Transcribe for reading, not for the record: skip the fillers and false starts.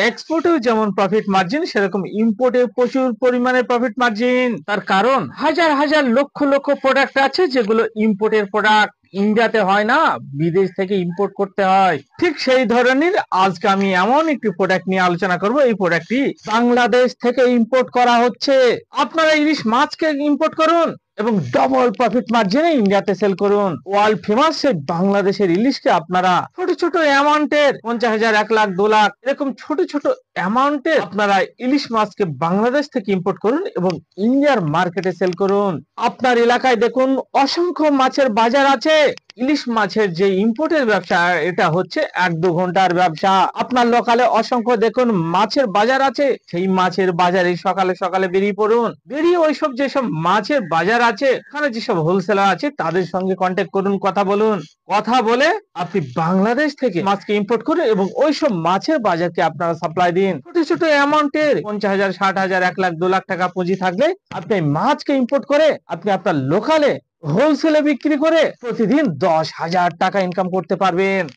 এক্সপোর্টেও যেমন profit margin, সেরকম ইম্পোর্টে প্রচুর পরিমাণে প্রফিট মার্জিন। তার কারণ হাজার হাজার লক্ষ লক্ষ প্রোডাক্ট আছে যেগুলো ইম্পোর্টের প্রোডাক্ট, ইন্ডিয়াতে হয় না, বিদেশ থেকে ইম্পোর্ট করতে হয়। ঠিক সেই ধরনের আজকে আমি এমন একটি প্রোডাক্ট নিয়ে আলোচনা করব। এই প্রোডাক্টটি বাংলাদেশ থেকে ইম্পোর্ট করা হচ্ছে। আপনারা ইলিশ মাছকে ইম্পোর্ট করুন এবং ডবল প্রফিট মার্জিনে ইন্ডিয়াতে সেল করুন। ওয়ার্ল্ড ফেমাস সেই বাংলাদেশের ইলিশকে আপনারা ছোট ছোট অ্যামাউন্টের 50,000, 1 লাখ, 2 লাখ এরকম ছোট ছোট অ্যামাউন্টের আপনারা ইলিশ মাছকে বাংলাদেশ থেকে ইম্পোর্ট করুন এবং ইন্ডিয়ার মার্কেটে সেল করুন। আপনার এলাকায় দেখুন অসংখ্য মাছের বাজার আছে। ইলিশ মাছের যে ইম্পোর্টের ব্যবসা, এটা হচ্ছে 1-2 ঘন্টার ব্যবসা। আপনার লোকালে অসংখ্য দেখুন মাছের বাজার আছে। সেই মাছের বাজারে সকালে সকালে বেরিয়ে পড়ুন। বেরিয়ে ওইসব যেসব মাছের বাজার আছে, এখানে যেসব হোলসেলার আছে তাদের সঙ্গে কন্ট্যাক্ট করুন, কথা বলুন। কথা বলে আপনি বাংলাদেশ থেকে মাছকে ইম্পোর্ট করুন এবং ওইসব মাছের বাজারকে আপনারা সাপ্লাই দিন। ছোট ছোট অ্যামাউন্টের 50,000, 60,000, 1 লাখ, 2 লাখ টাকা পুঁজি থাকলে আপনি মাছকে ইম্পোর্ট করে আপনি আপনার লোকালে হোলসেলে বিক্রি করে প্রতিদিন 10,000 টাকা ইনকাম করতে পারবেন।